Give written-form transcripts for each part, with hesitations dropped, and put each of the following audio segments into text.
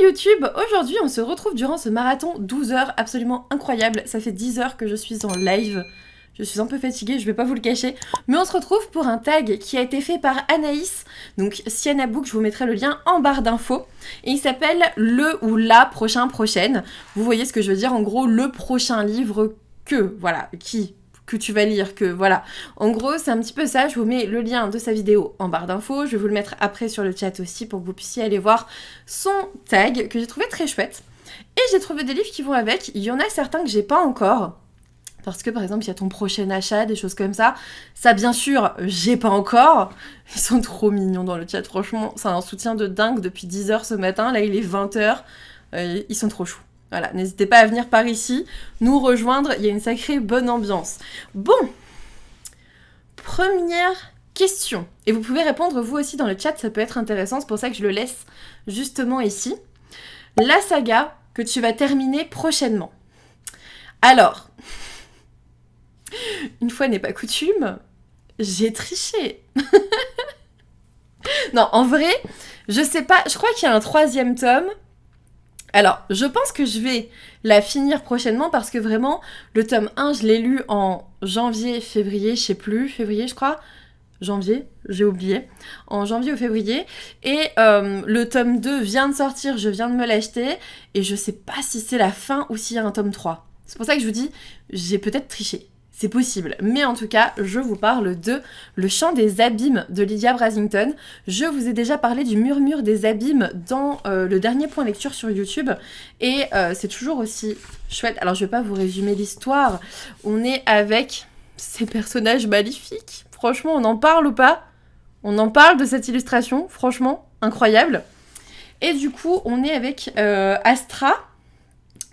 YouTube, aujourd'hui on se retrouve durant ce marathon 12 heures absolument incroyable. Ça fait 10 heures que je suis en live. Je suis un peu fatiguée, je vais pas vous le cacher. Mais on se retrouve pour un tag qui a été fait par Anaïs. Donc Sienna Book, je vous mettrai le lien en barre d'infos. Et il s'appelle le ou la prochaine. Vous voyez ce que je veux dire, en gros le prochain livre que tu vas lire, voilà. En gros, c'est un petit peu ça, je vous mets le lien de sa vidéo en barre d'infos, je vais vous le mettre après sur le chat aussi pour que vous puissiez aller voir son tag que j'ai trouvé très chouette. Et j'ai trouvé des livres qui vont avec, il y en a certains que j'ai pas encore, parce que par exemple, il y a ton prochain achat, des choses comme ça. Ça, bien sûr, j'ai pas encore. Ils sont trop mignons dans le chat, franchement, c'est un soutien de dingue depuis 10 heures ce matin, là il est 20h, ils sont trop choux. Voilà, n'hésitez pas à venir par ici, nous rejoindre, il y a une sacrée bonne ambiance. Bon, première question. Et vous pouvez répondre vous aussi dans le chat, ça peut être intéressant, c'est pour ça que je le laisse justement ici. La saga que tu vas terminer prochainement. Alors, une fois n'est pas coutume, j'ai triché. Non, en vrai, je sais pas, je crois qu'il y a un 3e tome. Alors, je pense que je vais la finir prochainement parce que vraiment, le tome 1, je l'ai lu en janvier, février, je sais plus, février je crois. Janvier, j'ai oublié. En janvier ou février. Et le tome 2 vient de sortir, je viens de me l'acheter. Et je sais pas si c'est la fin ou s'il y a un tome 3. C'est pour ça que je vous dis, j'ai peut-être triché. C'est possible. Mais en tout cas, je vous parle de Le Chant des Abîmes de Lydia Brasington. Je vous ai déjà parlé du Murmure des Abîmes dans le dernier point lecture sur YouTube. Et c'est toujours aussi chouette. Alors, je vais pas vous résumer l'histoire. On est avec ces personnages maléfiques. Franchement, on en parle ou pas? On en parle de cette illustration. Franchement, incroyable. Et du coup, on est avec Astra.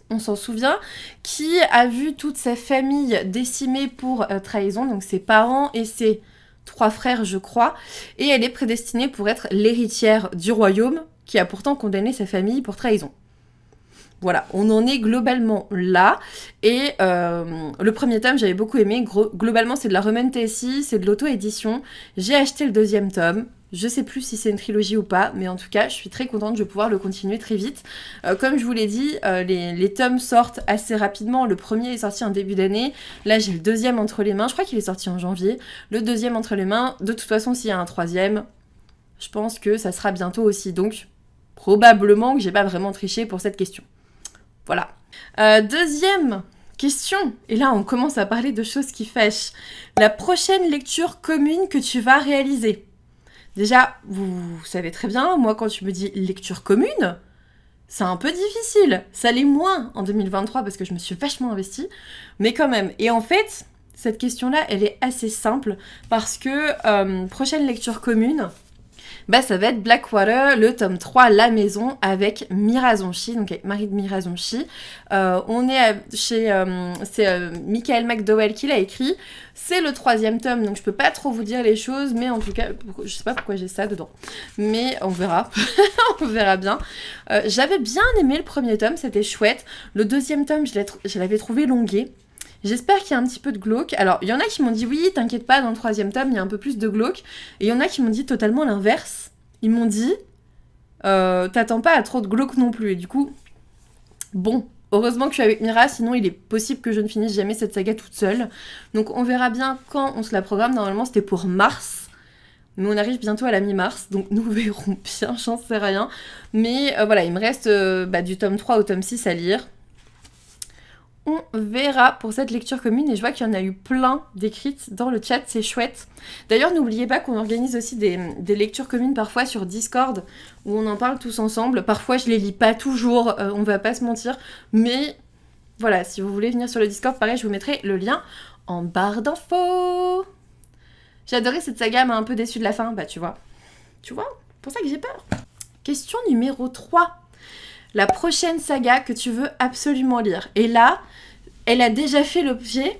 On s'en souvient, qui a vu toute sa famille décimée pour trahison, donc ses parents et ses 3 frères, je crois, et elle est prédestinée pour être l'héritière du royaume, qui a pourtant condamné sa famille pour trahison. Voilà, on en est globalement là, et le premier tome, j'avais beaucoup aimé, globalement c'est de la Roman Tessie, c'est de l'auto-édition, j'ai acheté le 2e tome, je sais plus si c'est une trilogie ou pas, mais en tout cas, je suis très contente, je vais pouvoir le continuer très vite. Comme je vous l'ai dit, les tomes sortent assez rapidement. Le premier est sorti en début d'année. Là, j'ai le 2e entre les mains. Je crois qu'il est sorti en janvier. Le 2e entre les mains. De toute façon, s'il y a un 3e, je pense que ça sera bientôt aussi. Donc, probablement que j'ai pas vraiment triché pour cette question. Voilà. 2e question. Et là, on commence à parler de choses qui fâchent. La prochaine lecture commune que tu vas réaliser. Déjà, vous savez très bien, moi quand tu me dis lecture commune, c'est un peu difficile. Ça l'est moins en 2023 parce que je me suis vachement investie, mais quand même. Et en fait, cette question-là, elle est assez simple parce que prochaine lecture commune, ça va être Blackwater, le tome 3, La Maison, avec Mira Zonchi, donc avec Marie de Mira Zonchi. On est chez... c'est Michael McDowell qui l'a écrit. C'est le 3e tome, donc je peux pas trop vous dire les choses, mais en tout cas, je sais pas pourquoi j'ai ça dedans. Mais on verra. On verra bien. J'avais bien aimé le 1er tome, c'était chouette. Le 2e tome, je l'avais trouvé longué. J'espère qu'il y a un petit peu de glauque. Alors, il y en a qui m'ont dit, oui, t'inquiète pas, dans le 3e tome, il y a un peu plus de glauque. Et il y en a qui m'ont dit totalement l'inverse. Ils m'ont dit, t'attends pas à trop de glauque non plus. Et du coup, bon, heureusement que je suis avec Mira, sinon il est possible que je ne finisse jamais cette saga toute seule. Donc, on verra bien quand on se la programme. Normalement, c'était pour mars. Mais on arrive bientôt à la mi-mars, donc nous verrons bien, j'en sais rien. Mais voilà, il me reste du tome 3 au tome 6 à lire. On verra pour cette lecture commune et je vois qu'il y en a eu plein d'écrites dans le chat, c'est chouette. D'ailleurs, n'oubliez pas qu'on organise aussi des lectures communes parfois sur Discord où on en parle tous ensemble. Parfois, je les lis pas toujours, on va pas se mentir. Mais voilà, si vous voulez venir sur le Discord, pareil, je vous mettrai le lien en barre d'infos. J'ai adoré cette saga, m'a un peu déçue de la fin, tu vois. Tu vois, pour ça que j'ai peur. Question numéro 3. La prochaine saga que tu veux absolument lire. Et là, elle a déjà fait l'objet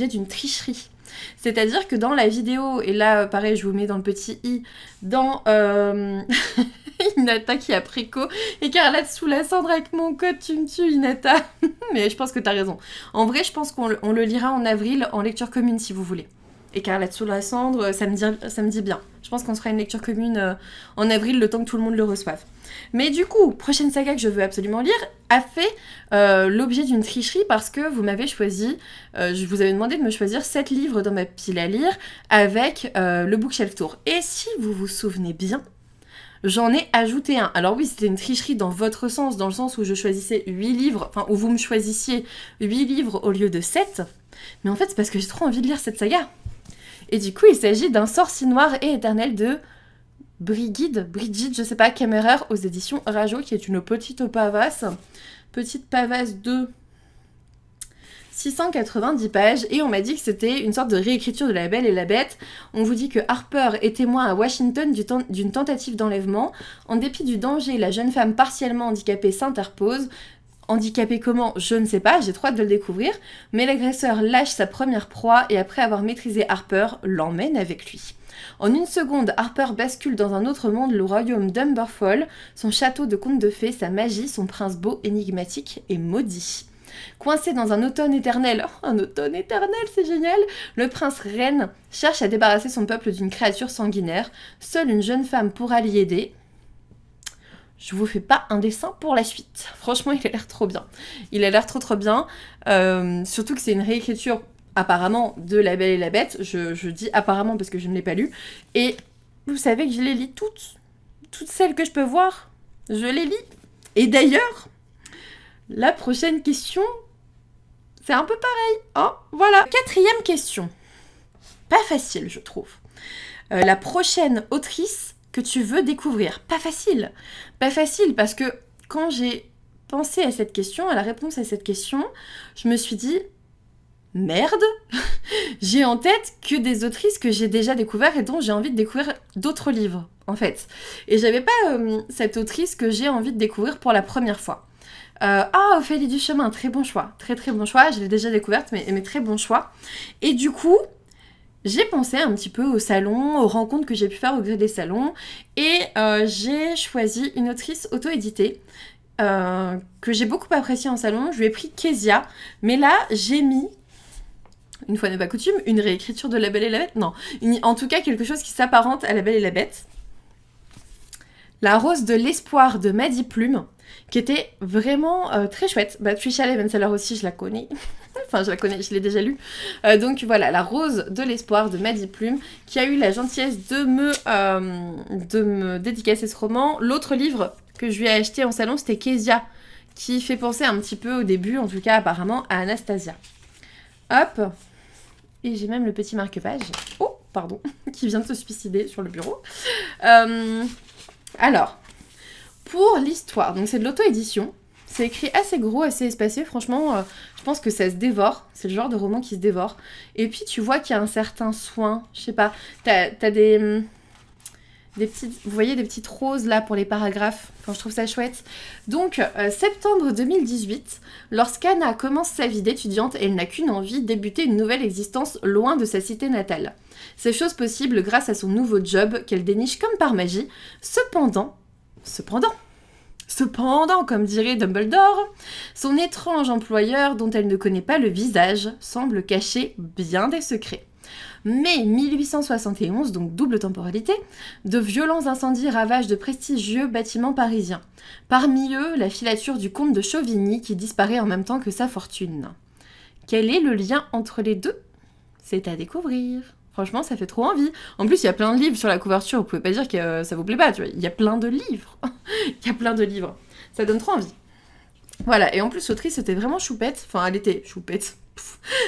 d'une tricherie. C'est-à-dire que dans la vidéo, et là, pareil, je vous mets dans le petit i, dans Inata qui a préco, Écarlate sous la cendre avec mon code, tu me tues, Inata. Mais je pense que t'as raison. En vrai, je pense qu'on le lira en avril, en lecture commune, si vous voulez. Écarlate sous la cendre, ça me dit bien. Je pense qu'on se fera une lecture commune en avril, le temps que tout le monde le reçoive. Mais du coup, prochaine saga que je veux absolument lire a fait l'objet d'une tricherie parce que vous m'avez choisi, je vous avais demandé de me choisir 7 livres dans ma pile à lire avec le Bookshelf Tour. Et si vous vous souvenez bien, j'en ai ajouté un. Alors oui, c'était une tricherie dans votre sens, dans le sens où je choisissais 8 livres, enfin où vous me choisissiez 8 livres au lieu de 7. Mais en fait, c'est parce que j'ai trop envie de lire cette saga. Et du coup, il s'agit d'un sorcier noir et éternel de Brigitte, je sais pas, Kammerer aux éditions Rajo, qui est une petite pavasse de 690 pages, et on m'a dit que c'était une sorte de réécriture de La Belle et la Bête. On vous dit que Harper est témoin à Washington d'une tentative d'enlèvement. En dépit du danger, la jeune femme partiellement handicapée s'interpose. Handicapée comment? Je ne sais pas, j'ai trop hâte de le découvrir. Mais l'agresseur lâche sa première proie et après avoir maîtrisé Harper, l'emmène avec lui. En une seconde, Harper bascule dans un autre monde, le royaume d'Umberfall, son château de conte de fées, sa magie, son prince beau, énigmatique et maudit. Coincé dans un automne éternel, c'est génial, le prince Ren cherche à débarrasser son peuple d'une créature sanguinaire. Seule une jeune femme pourra l'y aider. Je vous fais pas un dessin pour la suite. Franchement, il a l'air trop bien. Il a l'air trop bien. Surtout que c'est une réécriture apparemment de La Belle et la Bête. Je dis apparemment parce que je ne l'ai pas lu. Et vous savez que je les lis toutes. Toutes celles que je peux voir, je les lis. Et d'ailleurs, la prochaine question, c'est un peu pareil. Hein, voilà. 4e question. Pas facile, je trouve. La prochaine autrice que tu veux découvrir. Pas facile. Pas facile parce que quand j'ai pensé à cette question, à la réponse à cette question, je me suis dit, merde, j'ai en tête que des autrices que j'ai déjà découvertes et dont j'ai envie de découvrir d'autres livres, en fait. Et j'avais pas cette autrice que j'ai envie de découvrir pour la première fois. Ophélie Duchemin, très bon choix. Très très bon choix, je l'ai déjà découverte, mais très bon choix. Et du coup, j'ai pensé un petit peu au salon, aux rencontres que j'ai pu faire au gré des salons, et j'ai choisi une autrice auto-éditée que j'ai beaucoup appréciée en salon. Je lui ai pris Kezia, mais là, j'ai mis, une fois n'est pas coutume, une réécriture de La Belle et la Bête. Non, en tout cas, quelque chose qui s'apparente à La Belle et la Bête. La Rose de l'Espoir de Maddy Plume, qui était vraiment très chouette. Trisha Levenseller aussi, je la connais. Enfin, je la connais, je l'ai déjà lu. Donc voilà, La Rose de l'Espoir de Maddy Plume, qui a eu la gentillesse de me dédicacer ce roman. L'autre livre que je lui ai acheté en salon, c'était Kezia, qui fait penser un petit peu au début, en tout cas apparemment, à Anastasia. Hop. Et j'ai même le petit marque-page. Oh, pardon, qui vient de se suicider sur le bureau. Alors, pour l'histoire, donc c'est de l'auto-édition. C'est écrit assez gros, assez espacé. Franchement, je pense que ça se dévore. C'est le genre de roman qui se dévore. Et puis, tu vois qu'il y a un certain soin. Je sais pas. T'as des petites... Vous voyez des petites roses là pour les paragraphes. Enfin, je trouve ça chouette. Donc, septembre 2018, lorsqu'Anna commence sa vie d'étudiante, elle n'a qu'une envie, débuter une nouvelle existence loin de sa cité natale. C'est chose possible grâce à son nouveau job qu'elle déniche comme par magie. Cependant, comme dirait Dumbledore, son étrange employeur, dont elle ne connaît pas le visage, semble cacher bien des secrets. Mais 1871, donc double temporalité, de violents incendies ravagent de prestigieux bâtiments parisiens. Parmi eux, la filature du comte de Chauvigny qui disparaît en même temps que sa fortune. Quel est le lien entre les deux? C'est à découvrir. Franchement, ça fait trop envie. En plus, il y a plein de livres sur la couverture. Vous pouvez pas dire que ça vous plaît pas, tu vois. Il y a plein de livres. Il y a plein de livres. Ça donne trop envie. Voilà. Et en plus, l'autrice était vraiment choupette. Enfin, elle était choupette.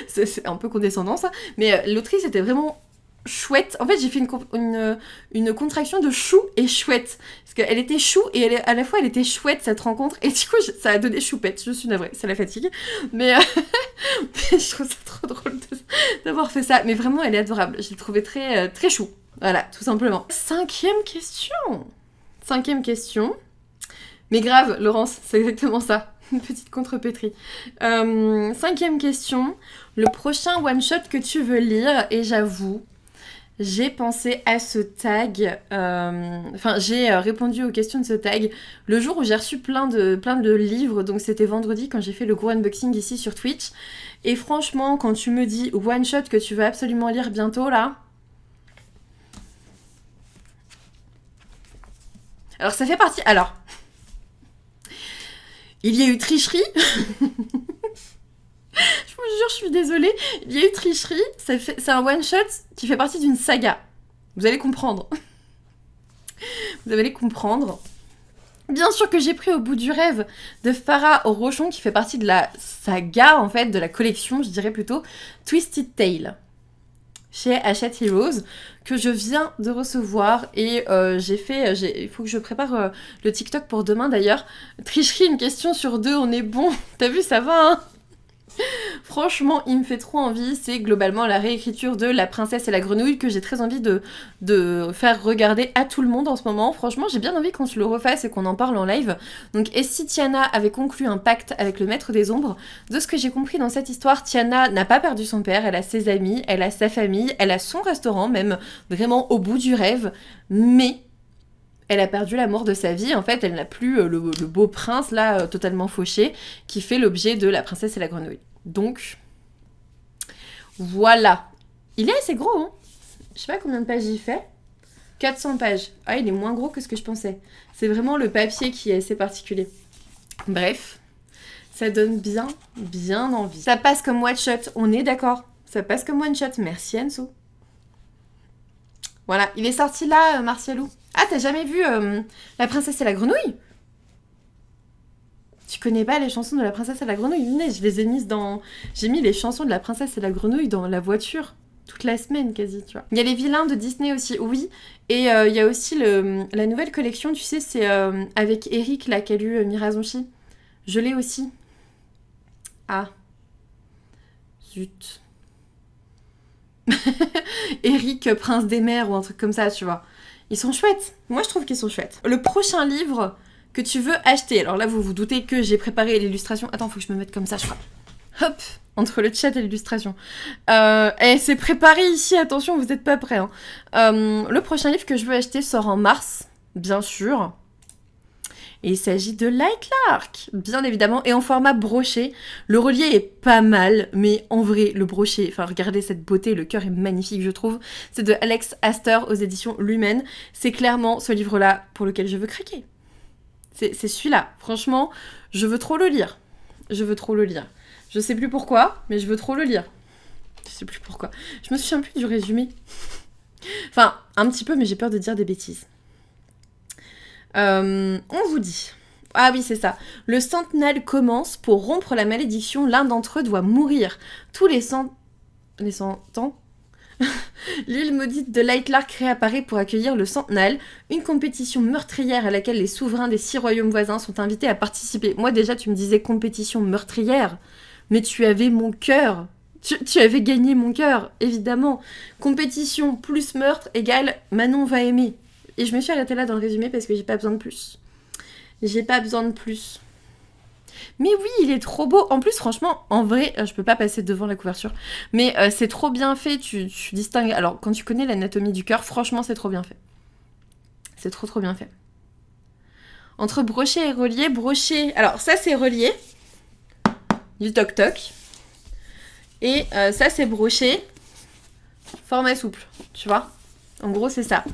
C'est un peu condescendant, ça. Mais l'autrice était vraiment chouette. En fait, j'ai fait une contraction de chou et chouette. Parce qu'elle était chou et à la fois, elle était chouette, cette rencontre. Et du coup, ça a donné choupette. Je suis navrée. C'est la fatigue. Mais je trouve ça trop drôle d'avoir fait ça. Mais vraiment, elle est adorable. Je l'ai trouvée très, très chou. Voilà, tout simplement. 5e question. Mais grave, Laurence, c'est exactement ça. Une petite contrepétrie. 5e question. Le prochain one-shot que tu veux lire, et j'avoue, j'ai pensé à ce tag, enfin j'ai répondu aux questions de ce tag le jour où j'ai reçu plein de livres, donc c'était vendredi quand j'ai fait le gros unboxing ici sur Twitch. Et franchement, quand tu me dis one shot que tu veux absolument lire bientôt là... Alors ça fait partie... Alors, il y a eu tricherie. Je vous jure, je suis désolée. Il y a eu tricherie. C'est un one shot qui fait partie d'une saga. Vous allez comprendre. Vous allez comprendre. Bien sûr que j'ai pris Au bout du rêve de Farah Rochon, qui fait partie de la saga, en fait, de la collection, je dirais plutôt, Twisted Tale, chez Hachette Heroes, que je viens de recevoir. Et il faut que je prépare le TikTok pour demain, d'ailleurs. Tricherie, une question sur deux, on est bon. T'as vu, ça va, hein? Franchement, il me fait trop envie. C'est globalement la réécriture de La princesse et la grenouille que j'ai très envie de faire regarder à tout le monde en ce moment. Franchement, j'ai bien envie qu'on se le refasse et qu'on en parle en live. Donc, et si Tiana avait conclu un pacte avec le maître des ombres, de ce que j'ai compris dans cette histoire, Tiana n'a pas perdu son père, elle a ses amis, elle a sa famille, elle a son restaurant, même vraiment au bout du rêve, mais... elle a perdu l'amour de sa vie, en fait, elle n'a plus le beau prince, là, totalement fauché, qui fait l'objet de La princesse et la grenouille. Donc, voilà. Il est assez gros, hein. Je sais pas combien de pages il fait. 400 pages. Ah, il est moins gros que ce que je pensais. C'est vraiment le papier qui est assez particulier. Bref, ça donne bien envie. Ça passe comme one shot, on est d'accord. Ça passe comme one shot. Merci Anso. Voilà, il est sorti là, Martialou. Ah, t'as jamais vu La princesse et la grenouille? Tu connais pas les chansons de La princesse et la grenouille? Venez, je les ai mises dans... J'ai mis les chansons de La princesse et la grenouille dans la voiture. Toute la semaine, quasi, tu vois. Il y a les vilains de Disney aussi, oui. Et il y a aussi la nouvelle collection, tu sais, c'est avec Eric, là, qui a lu Mirazonchi. Je l'ai aussi. Ah. Zut. Eric, prince des mers, ou un truc comme ça, tu vois. Ils sont chouettes. Moi, je trouve qu'ils sont chouettes. Le prochain livre que tu veux acheter. Alors là, vous vous doutez que j'ai préparé l'illustration. Attends, faut que je me mette comme ça, je crois. Hop, entre le chat et l'illustration. Et c'est préparé ici, attention, vous n'êtes pas prêts. Hein. Le prochain livre que je veux acheter sort en mars, bien sûr. Et il s'agit de Lightlark, bien évidemment, et en format broché. Le relié est pas mal, mais en vrai, le broché, enfin regardez cette beauté, le cœur est magnifique, je trouve. C'est de Alex Astor aux éditions Lumen. C'est clairement ce livre-là pour lequel je veux craquer. C'est celui-là. Franchement, je veux trop le lire. Je veux trop le lire. Je sais plus pourquoi, mais je veux trop le lire. Je sais plus pourquoi. Je me souviens plus du résumé. Enfin, un petit peu, mais j'ai peur de dire des bêtises. On vous dit... Ah oui, c'est ça. Le centennal commence. Pour rompre la malédiction, l'un d'entre eux doit mourir. Tous les 100 ans... L'île maudite de Lightlark réapparaît pour accueillir le centennal, une compétition meurtrière à laquelle les souverains des 6 royaumes voisins sont invités à participer. Moi déjà, tu me disais compétition meurtrière, mais tu avais mon cœur. Tu avais gagné mon cœur, évidemment. Compétition plus meurtre égale Manon va aimer. Et je me suis arrêtée là dans le résumé parce que j'ai pas besoin de plus. J'ai pas besoin de plus. Mais oui, il est trop beau. En plus, franchement, en vrai, je peux pas passer devant la couverture. Mais c'est trop bien fait. Tu distingues... Alors, quand tu connais l'anatomie du cœur, franchement, c'est trop bien fait. C'est trop bien fait. Entre broché et relié, broché... Alors, ça, c'est relié. Du toc-toc. Et ça, c'est broché. Format souple, tu vois. En gros, c'est ça.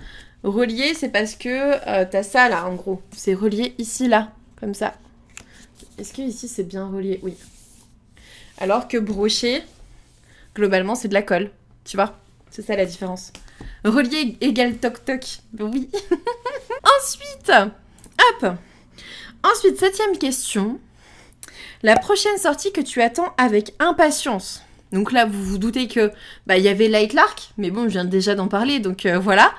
Relié, c'est parce que t'as ça, là, en gros. C'est relié ici, là. Comme ça. Est-ce que ici c'est bien relié? Oui. Alors que broché, globalement, c'est de la colle. Tu vois? C'est ça la différence. Relié égale toc-toc. Oui. Ensuite, hop. Ensuite, 7e question. La prochaine sortie que tu attends avec impatience. Donc là, vous vous doutez que il y avait Lightlark, mais bon, je viens déjà d'en parler, donc voilà.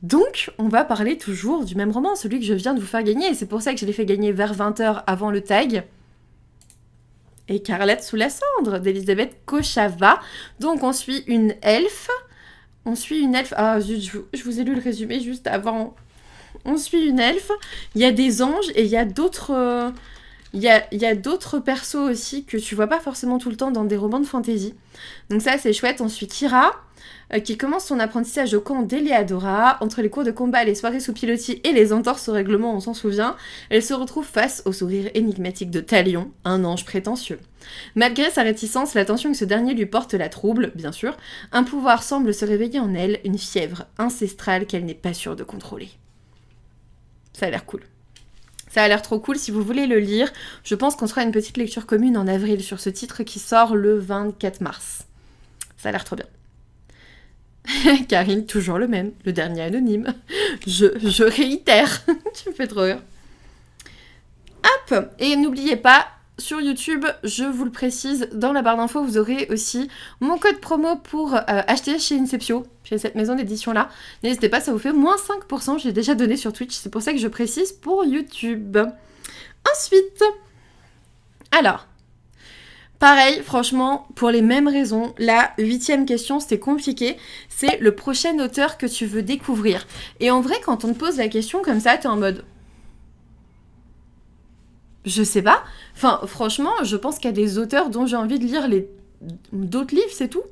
Donc, on va parler toujours du même roman, celui que je viens de vous faire gagner. Et c'est pour ça que je l'ai fait gagner vers 20h avant le tag. Écarlate sous la cendre d'Elisabeth Kochava. Donc, on suit une elfe. Ah, zut, je vous ai lu le résumé juste avant. On suit une elfe. Il y a des anges et il y a d'autres Il y a d'autres persos aussi que tu vois pas forcément tout le temps dans des romans de fantasy. Donc ça, c'est chouette. On suit Kira, qui commence son apprentissage au camp d'Eleadora. Entre les cours de combat, les soirées sous pilotis et les entorses au règlement, on s'en souvient, elle se retrouve face au sourire énigmatique de Talion, un ange prétentieux. Malgré sa réticence, l'attention que ce dernier lui porte la trouble, bien sûr. Un pouvoir semble se réveiller en elle, une fièvre ancestrale qu'elle n'est pas sûre de contrôler. Ça a l'air cool. Ça a l'air trop cool, si vous voulez le lire. Je pense qu'on fera une petite lecture commune en avril sur ce titre qui sort le 24 mars. Ça a l'air trop bien. Karine, toujours le même, le dernier anonyme. Je réitère. Tu me fais trop rire. Hop. Et n'oubliez pas, sur YouTube, je vous le précise, dans la barre d'infos, vous aurez aussi mon code promo pour acheter chez Inceptio, chez cette maison d'édition-là. N'hésitez pas, ça vous fait moins 5%, j'ai déjà donné sur Twitch, c'est pour ça que je précise pour YouTube. Ensuite, alors, pareil, franchement, pour les mêmes raisons, la 8e question, c'était compliqué, c'est le prochain auteur que tu veux découvrir. Et en vrai, quand on te pose la question comme ça, t'es en mode... Je sais pas. Enfin, franchement, je pense qu'il y a des auteurs dont j'ai envie de lire d'autres livres, c'est tout.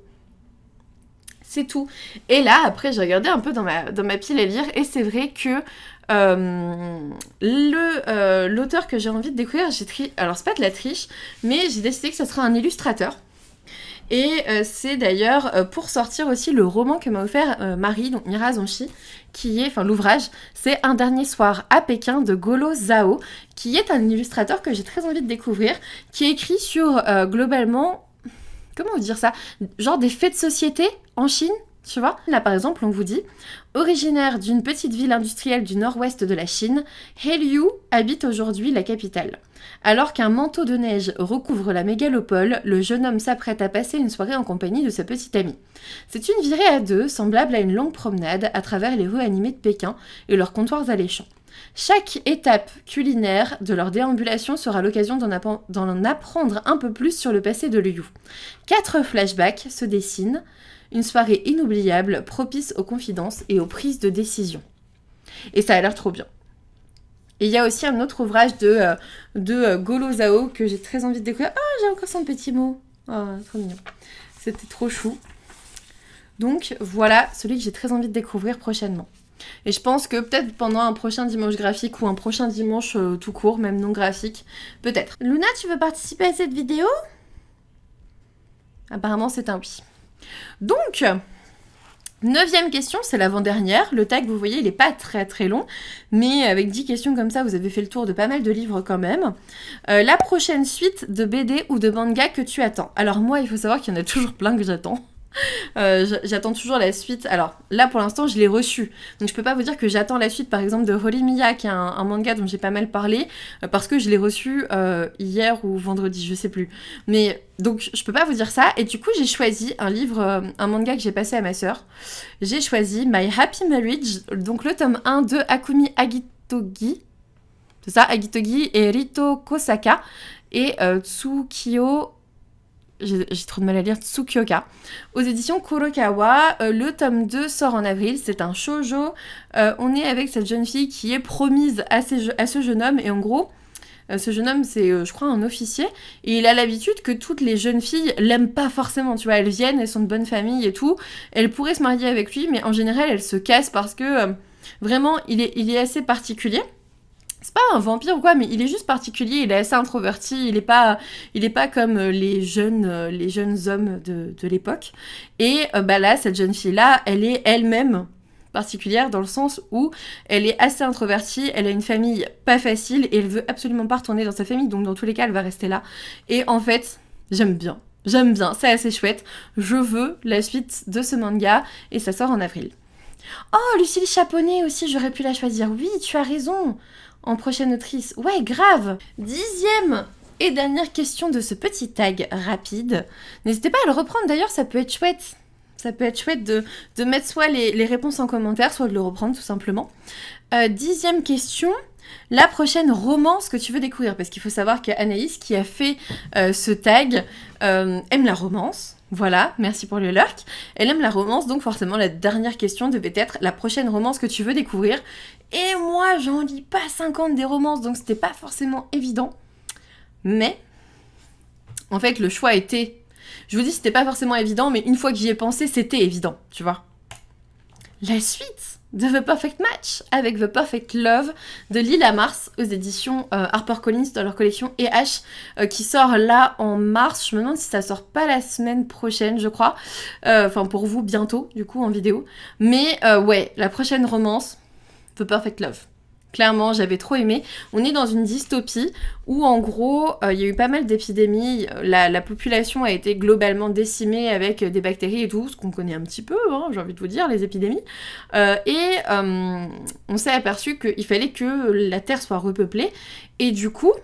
C'est tout. Et là, après, j'ai regardé un peu dans ma pile à lire, et c'est vrai que l'auteur que j'ai envie de découvrir, alors c'est pas de la triche, mais j'ai décidé que ça sera un illustrateur. Et c'est d'ailleurs pour sortir aussi le roman que m'a offert Marie, donc Mira Zonchi, qui est, enfin l'ouvrage, c'est Un dernier soir à Pékin de Golo Zhao, qui est un illustrateur que j'ai très envie de découvrir, qui est écrit sur globalement, comment vous dire ça, genre des faits de société en Chine, tu vois. Là par exemple on vous dit, originaire d'une petite ville industrielle du nord-ouest de la Chine, He Liu habite aujourd'hui la capitale. Alors qu'un manteau de neige recouvre la mégalopole, le jeune homme s'apprête à passer une soirée en compagnie de sa petite amie. C'est une virée à deux, semblable à une longue promenade à travers les rues animées de Pékin et leurs comptoirs alléchants. Chaque étape culinaire de leur déambulation sera l'occasion d'en apprendre un peu plus sur le passé de Liu. 4 flashbacks se dessinent, une soirée inoubliable, propice aux confidences et aux prises de décision. Et ça a l'air trop bien. Et il y a aussi un autre ouvrage de Golo Zhao que j'ai très envie de découvrir. Ah, j'ai encore son petit mot. Oh, trop mignon. C'était trop chou. Donc voilà, celui que j'ai très envie de découvrir prochainement. Et je pense que peut-être pendant un prochain dimanche graphique ou un prochain dimanche tout court, même non graphique, peut-être. Luna, tu veux participer à cette vidéo? Apparemment, c'est un oui. Donc... 9e question, c'est l'avant-dernière. Le tag, vous voyez, il n'est pas très très long, mais avec 10 questions comme ça, vous avez fait le tour de pas mal de livres quand même. La prochaine suite de BD ou de manga que tu attends. Alors moi, il faut savoir qu'il y en a toujours plein que j'attends. J'attends toujours la suite. Alors là pour l'instant je l'ai reçu, donc je peux pas vous dire que j'attends la suite par exemple de Holy Miya, qui est un manga dont j'ai pas mal parlé, parce que je l'ai reçu hier ou vendredi, je sais plus, mais donc je peux pas vous dire ça. Et du coup j'ai choisi un livre, un manga que j'ai passé à ma sœur. J'ai choisi My Happy Marriage, donc le tome 1 de Akumi Agitogi, c'est ça, Agitogi et Rito Kosaka et Tsukio, j'ai trop de mal à lire, Tsukioka, aux éditions Kurokawa. Le tome 2 sort en avril, c'est un shoujo. On est avec cette jeune fille qui est promise à ce jeune homme, et en gros, ce jeune homme, c'est, je crois, un officier, et il a l'habitude que toutes les jeunes filles l'aiment pas forcément, tu vois, elles viennent, elles sont de bonne famille et tout, elles pourraient se marier avec lui, mais en général, elles se cassent parce que, vraiment, il est assez particulier. C'est pas un vampire ou quoi, mais il est juste particulier, il est assez introverti, il est pas comme les jeunes hommes de l'époque. Et là, cette jeune fille-là, elle est elle-même particulière dans le sens où elle est assez introvertie, elle a une famille pas facile et elle veut absolument pas retourner dans sa famille, donc dans tous les cas, elle va rester là. Et en fait, j'aime bien, c'est assez chouette. Je veux la suite de ce manga et ça sort en avril. Oh, Lucille Chaponnet aussi, j'aurais pu la choisir. Oui, tu as raison. En prochaine autrice. Ouais, grave. 10e et dernière question de ce petit tag rapide. N'hésitez pas à le reprendre, d'ailleurs, ça peut être chouette. Ça peut être chouette de mettre soit les réponses en commentaire, soit de le reprendre tout simplement. 10e question. La prochaine romance que tu veux découvrir, parce qu'il faut savoir qu'Anaïs, qui a fait ce tag, aime la romance. Voilà, merci pour le lurk. Elle aime la romance, donc forcément la dernière question devait être la prochaine romance que tu veux découvrir. Et moi, j'en lis pas 50 des romances, donc c'était pas forcément évident. Mais, en fait, le choix était... Je vous dis, c'était pas forcément évident, mais une fois que j'y ai pensé, c'était évident, tu vois. La suite de The Perfect Match avec The Perfect Love de Lila Mars aux éditions HarperCollins dans leur collection EH qui sort là en mars. Je me demande si ça sort pas la semaine prochaine, je crois. Enfin, pour vous, bientôt, du coup, en vidéo. Mais ouais, la prochaine romance, The Perfect Love. Clairement, j'avais trop aimé. On est dans une dystopie où, en gros, il y a eu pas mal d'épidémies. La population a été globalement décimée avec des bactéries et tout, ce qu'on connaît un petit peu, hein, j'ai envie de vous dire, les épidémies. On s'est aperçu qu'il fallait que la Terre soit repeuplée. Et du coup,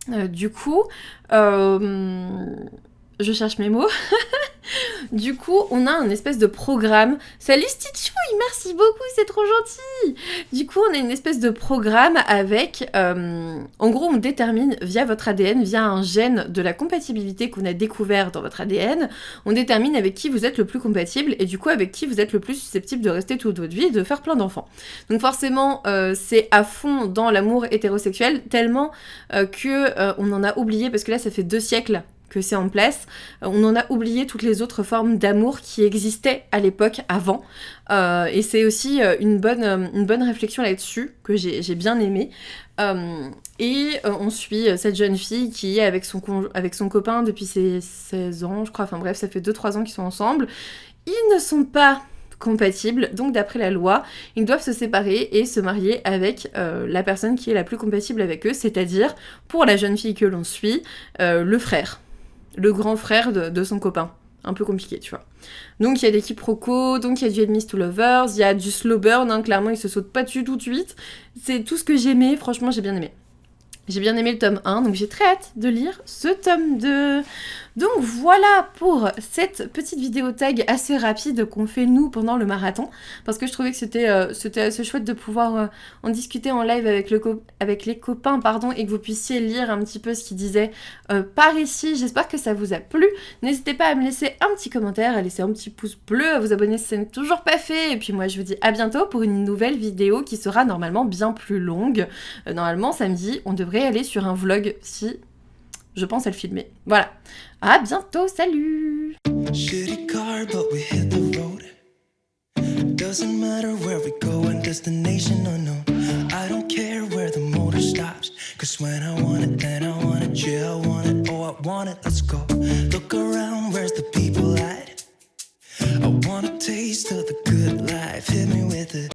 je cherche mes mots. Du coup, on a un espèce de programme. Salut Stitchouille, merci beaucoup, c'est trop gentil. Du coup, on a une espèce de programme avec... en gros, on détermine via votre ADN, via un gène de la compatibilité qu'on a découvert dans votre ADN, on détermine avec qui vous êtes le plus compatible et du coup avec qui vous êtes le plus susceptible de rester toute votre vie et de faire plein d'enfants. Donc forcément, c'est à fond dans l'amour hétérosexuel, tellement on en a oublié, parce que là, ça fait 2 siècles que c'est en place, on en a oublié toutes les autres formes d'amour qui existaient à l'époque avant. Et c'est aussi une bonne réflexion là-dessus que j'ai bien aimé. On suit cette jeune fille qui est avec son copain depuis ses 16 ans, je crois. Enfin bref, ça fait 2-3 ans qu'ils sont ensemble. Ils ne sont pas compatibles, donc d'après la loi, ils doivent se séparer et se marier avec la personne qui est la plus compatible avec eux, c'est-à-dire, pour la jeune fille que l'on suit, le frère. Le grand frère de son copain. Un peu compliqué, tu vois. Donc il y a des quiproquos, donc il y a du enemies to lovers, il y a du slow burn, hein, clairement ils se sautent pas dessus tout de suite. C'est tout ce que j'aimais, franchement j'ai bien aimé. J'ai bien aimé le tome 1, donc j'ai très hâte de lire ce tome 2. Donc voilà pour cette petite vidéo tag assez rapide qu'on fait nous pendant le marathon, parce que je trouvais que c'était assez chouette de pouvoir en discuter en live avec les copains, et que vous puissiez lire un petit peu ce qu'ils disaient par ici. J'espère que ça vous a plu. N'hésitez pas à me laisser un petit commentaire, à laisser un petit pouce bleu, à vous abonner si ce n'est toujours pas fait. Et puis moi je vous dis à bientôt pour une nouvelle vidéo qui sera normalement bien plus longue. Normalement samedi, on devrait aller sur un vlog si je pense à le filmer. Voilà. À bientôt, salut! Shitty car, but we hit the road. Doesn't matter where we go and destination unknown. I don't care where the motor stops. Cause when I want it, then I want it. Yeah, I want it. Oh, I want it. Let's go.